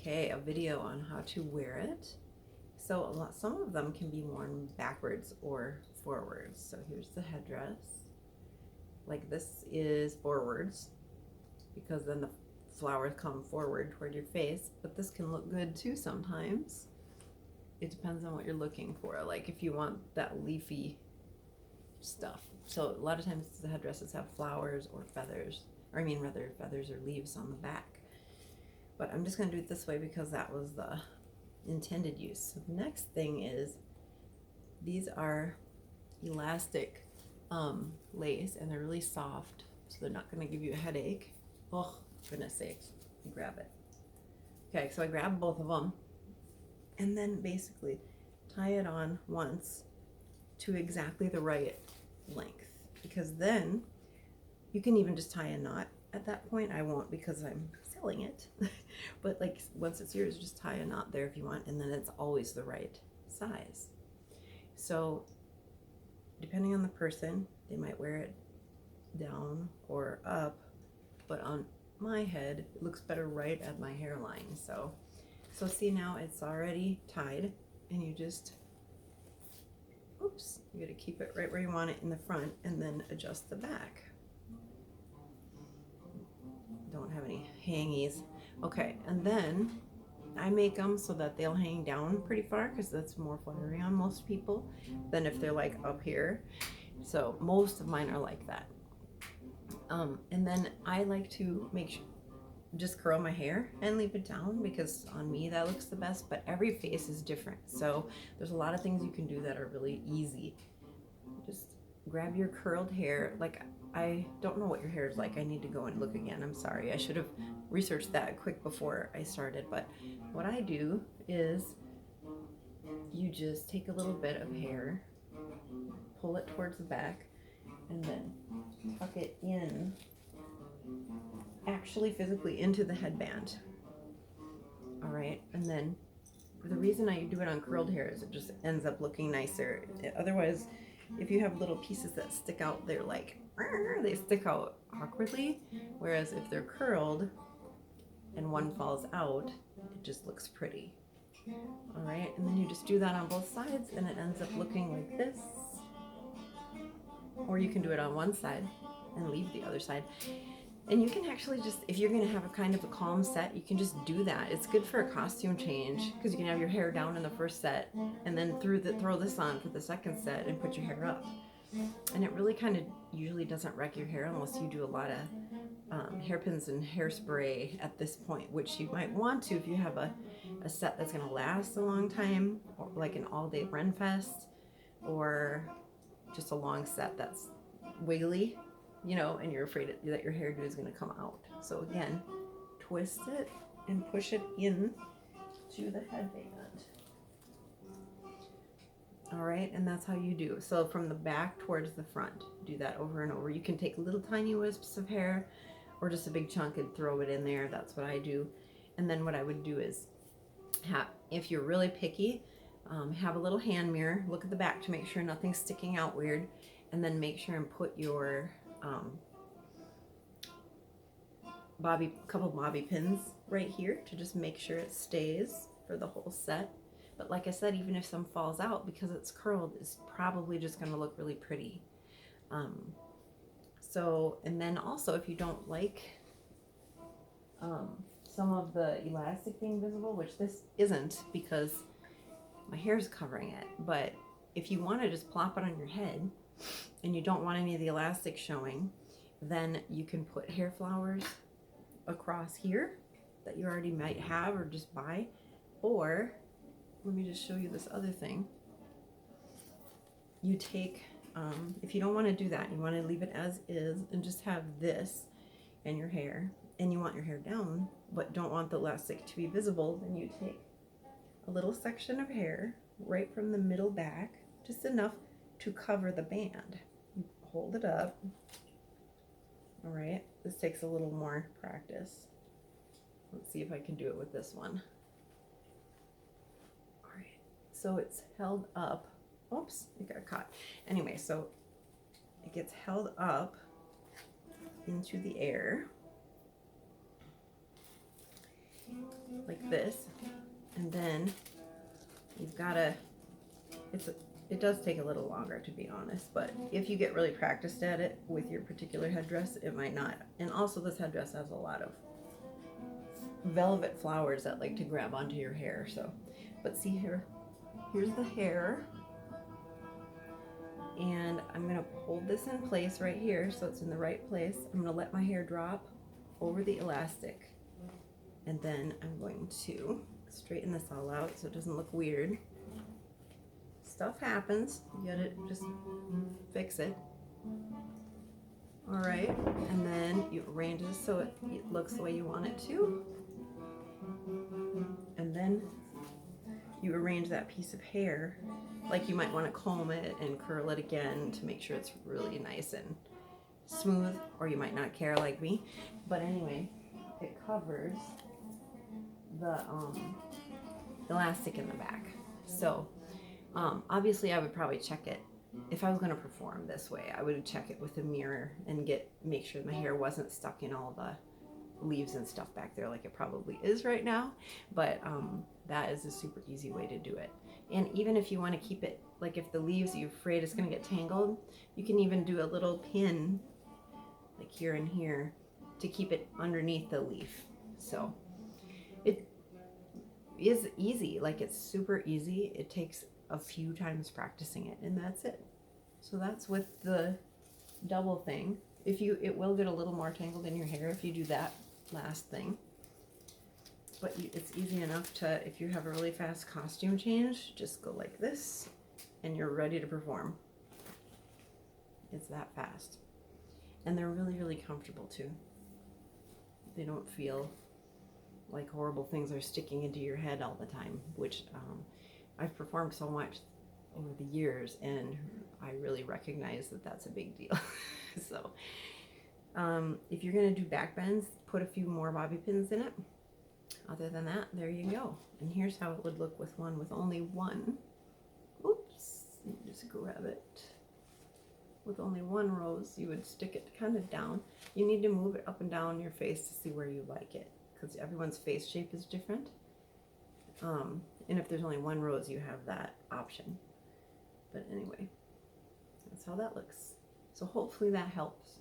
okay, a video on how to wear it. So some of them can be worn backwards or forwards. So here's the headdress. Like this is forwards because then the flowers come forward toward your face, but this can look good too sometimes. It depends on what you're looking for. Like if you want that leafy stuff. So a lot of times the headdresses have flowers or feathers, or I mean rather feathers or leaves on the back. But I'm just going to do it this way because that was the intended use. So the next thing is these are elastic lace, and they're really soft, so they're not going to give you a headache. Oh, goodness sakes. Grab it. Okay, so I grab both of them and then basically tie it on once to exactly the right length, because then you can even just tie a knot at that point. I won't because I'm selling it, but like once it's yours, just tie a knot there if you want, and then it's always the right size. So depending on the person, they might wear it down or up, but on my head it looks better right at my hairline. So see, now it's already tied, and you just, oops, you gotta keep it right where you want it in the front and then adjust the back. Don't have any hangies. Okay, and then I make them so that they'll hang down pretty far because that's more flattering on most people than if they're like up here. So most of mine are like that. And then I like to make sure, just curl my hair and leave it down because on me that looks the best, but every face is different. So there's a lot of things you can do that are really easy. Just grab your curled hair. Like, I don't know what your hair is like. I need to go and look again. I'm sorry. I should have researched that quick before I started. But what I do is you just take a little bit of hair, pull it towards the back, and then tuck it in, actually physically into the headband. All right, and then the reason I do it on curled hair is it just ends up looking nicer. Otherwise, if you have little pieces that stick out, they're like, they stick out awkwardly. Whereas if they're curled and one falls out, it just looks pretty. All right, and then you just do that on both sides, and it ends up looking like this. Or you can do it on one side and leave the other side. And you can actually just, if you're going to have a kind of a calm set, you can just do that. It's good for a costume change because you can have your hair down in the first set and then throw this on for the second set and put your hair up. And it really kind of usually doesn't wreck your hair unless you do a lot of hairpins and hairspray at this point, which you might want to if you have a set that's going to last a long time, or like an all-day Ren Fest, or just a long set that's wiggly, you know, and you're afraid that your hairdo is going to come out. So again, twist it and push it in to the headband. All right, and that's how you do. So from the back towards the front, do that over and over. You can take little tiny wisps of hair or just a big chunk and throw it in there. That's what I do. And then what I would do is, if you're really picky, have a little hand mirror, look at the back to make sure nothing's sticking out weird, and then make sure and put your couple bobby pins right here to just make sure it stays for the whole set. But like I said, even if some falls out, because it's curled, it's probably just going to look really pretty. And then also, if you don't like some of the elastic being visible, which this isn't because my hair is covering it, but if you want to just plop it on your head and you don't want any of the elastic showing, then you can put hair flowers across here that you already might have or just buy. Or let me just show you this other thing. You take, if you don't want to do that, you want to leave it as is and just have this in your hair, and you want your hair down but don't want the elastic to be visible, then you take a little section of hair right from the middle back, just enough to cover the band. You hold it up. All right, this takes a little more practice. Let's see if I can do it with this one. All right, so it's held up. Oops, it got caught. Anyway, so it gets held up into the air. like this, and then you've got to, it does take a little longer, to be honest, but if you get really practiced at it with your particular headdress, it might not. And also this headdress has a lot of velvet flowers that like to grab onto your hair, so. But see here, here's the hair, and I'm gonna hold this in place right here so it's in the right place. I'm gonna let my hair drop over the elastic, and then I'm going to straighten this all out so it doesn't look weird. Stuff happens, you gotta just fix it. All right, and then you arrange this so it looks the way you want it to, and then you arrange that piece of hair like you might want to comb it and curl it again to make sure it's really nice and smooth, or you might not care like me. But anyway, it covers the elastic in the back. So obviously I would probably check it. If I was going to perform this way, I would check it with a mirror and make sure my hair wasn't stuck in all the leaves and stuff back there like it probably is right now. But that is a super easy way to do it. And even if you want to keep it, like if the leaves you're afraid it's going to get tangled, you can even do a little pin like here and here to keep it underneath the leaf. So it is easy, like it's super easy. It takes a few times practicing it, and that's it. So that's with the double thing. It will get a little more tangled in your hair if you do that last thing, but it's easy enough to, if you have a really fast costume change, just go like this and you're ready to perform. It's that fast, and they're really, really comfortable too. They don't feel like horrible things are sticking into your head all the time, which I've performed so much over the years, and I really recognize that that's a big deal. So if you're going to do back bends, put a few more bobby pins in it. Other than that, there you go. And here's how it would look with one with only one. Oops, just grab it. With only one rose, you would stick it kind of down. You need to move it up and down your face to see where you like it, because everyone's face shape is different. And if there's only one rose, you have that option. But anyway, that's how that looks. So hopefully that helps.